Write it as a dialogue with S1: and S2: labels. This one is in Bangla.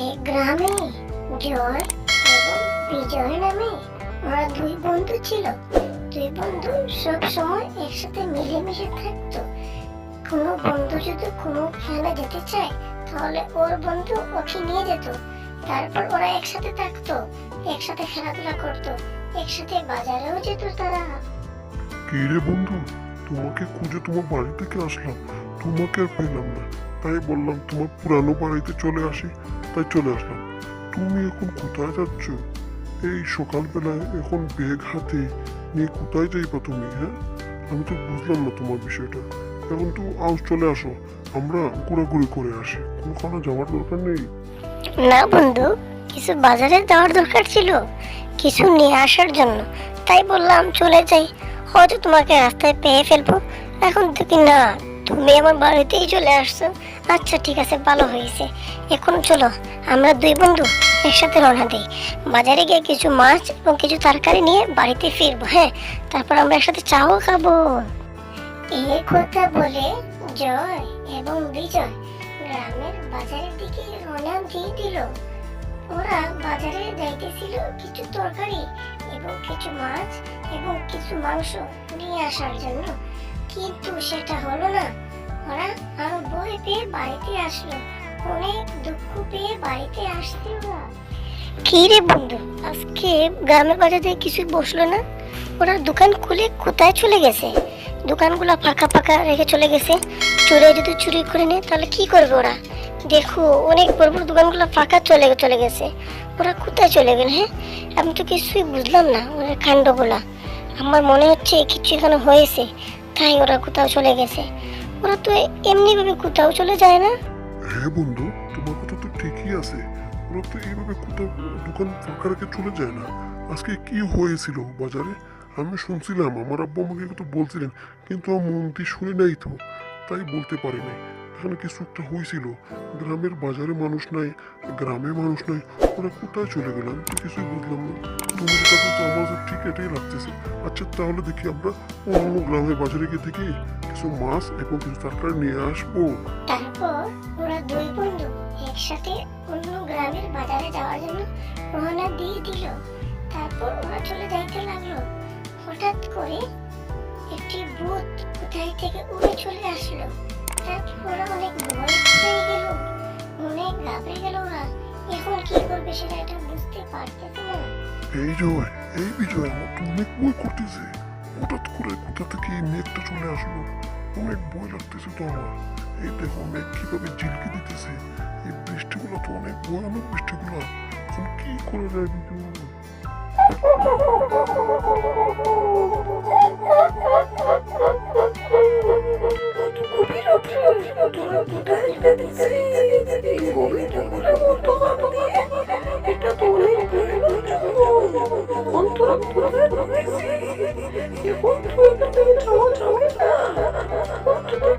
S1: এক গ্রামে জয় এবং বিজয় নামে ওরা দুই বন্ধু ছিল। দুই বন্ধু সব সময় একসাথে মিলেমিশে থাকতো। কোনো বন্ধু যদি কোনো খেলা যেতে চায় তাহলে ওর বন্ধু ওকে নিয়ে যেত। তারপর ওরা একসাথে থাকতো, একসাথে খেলাধুলা করতো, একসাথে বাজারেও যেত তারা।
S2: কি রে বন্ধু, তোমাকে খুঁজে তোমার বাড়ি থেকে আসলাম, তোমাকে আর পেলাম না, তাই বললাম তোমার পুরানো বাড়িতে চলে আসি, তাই চলে আসলাম। তুমি এখন কোথায় যাচ্ছ এই সকালবেলায়? এখন ব্যাগ হাতে নিয়ে কোথায় যাইবা তুমি? হ্যাঁ, আমি তো বুঝলাম না তোমার বিষয়টা। এখন তো চলে আসো, আমরা ঘোরাঘুরি করে আসি, কোনখানে যাওয়ার দরকার নেই।
S1: না বন্ধু, কিছু বাজারে যাওয়ার দরকার ছিল, কিছু নিয়ে আসার জন্য, তাই বললাম চলে যাই, হয়তো তোমাকে রাস্তায় পেয়ে ফেলবো। এখন দেখি না তুমি আমার বাড়িতেই চলে আসছো। আচ্ছা ঠিক আছে, ভালো হয়েছে। এখন চলো আমরা দুই বন্ধু একসাথে রওনা দিই, বাজারে গিয়ে কিছু মাছ এবং কিছু তরকারি নিয়ে বাড়িতে ফিরবো। হ্যাঁ, তারপর আমরা একসাথে চাও খাবো। এই কথা বলে জয় এবং বিজয় গ্রামের বাজারের দিকে রওনা দিয়ে দিল। ওরা বাজারে যাইতেছিল কিছু তরকারি এবং কিছু মাছ এবং কিছু মাংস নিয়ে আসার জন্য, কিন্তু সেটা হলো না। ওরা আরো ভয় পেয়ে বাড়িতে আসলো, অনেক দুঃখ পেয়ে বাড়িতে আসছে ওরা। কি রে বন্ধু, আজকে গ্রামের বাজারে কিছু বসলো না? ওরা দোকান খুলে কোথায় চলে গেছে? দোকানগুলো ফাঁকা ফাঁকা রেখে চলে গেছে। চোরে যদি চুরি করে নেয় তাহলে কি করবে ওরা? দেখো অনেক বড় বড় দোকানগুলো ফাঁকা চলে গেছে। ওরা কোথায় চলে গেল? হ্যাঁ, আমি তো কিছুই বুঝলাম না ওদের কাণ্ডগুলা। আমার মনে হচ্ছে কিছু এখানে হয়েছে, তাই ওরা কোথাও চলে গেছে। ওরা তো এমনি ভাবে কোথাও চলে যায় না।
S2: হ্যাঁ বন্ধু, তোমার কথা তো ঠিকই আছে, ওরা তো এইভাবে কোথাও দোকান ফাঁকা রেখে চলে যায় না। আজকে কি হয়েছিল বাজারে আমি শুনছিলাম, আমার আব্বু আমাকে তো বলছিলেন, কিন্তু আমার মন দিয়ে শুনে নাই তো, তাই বলতে পারি নাই। এখানে কিছু একটা হয়েছিল, গ্রামের বাজারে মানুষ নাই, গ্রামে মানুষ নাই, ওরা কোথায় চলে গেলাম তো কিছুই বুঝলাম না। তুমি যেটা বলছো আমার তো ঠিক এটাই লাগতেছে। আচ্ছা তাহলে দেখি আমরা অন্য গ্রামের বাজারে গিয়ে থেকে কিছু মাছ এবং কিছু তরকারি নিয়ে আসবো।
S1: তারপর ওরা দুই বন্ধু একসাথে অন্য গ্রামের বাজারে যাওয়ার জন্য রওনা দিয়ে দিল। তারপর ওরা চলে যাইতে লাগলো। হঠাৎ করে একটি ভূত কোথায় থেকে উড়ে চলে আসলো। তারপর ওরা অনেক ভয় পেয়ে গেল, অনেক ঘাবড়ে গেল ওরা। এখন কি করবে সেটা এটা বুঝতে পারতেছে না।
S2: এই জয়, এই বিজয়, আমার তো অনেক ভয় করতেছে। হঠাৎ করে কোথা থেকে এই মেঘটা চলে আসলো, অনেক ভয় লাগতেছে তো আমার। এই দেখো মেঘ কিভাবে ঝিলকে দিতেছে, এই বৃষ্টিগুলো তো অনেক ভয়ানক বৃষ্টিগুলো। এখন কি করা যায় বিজয়?
S3: এখন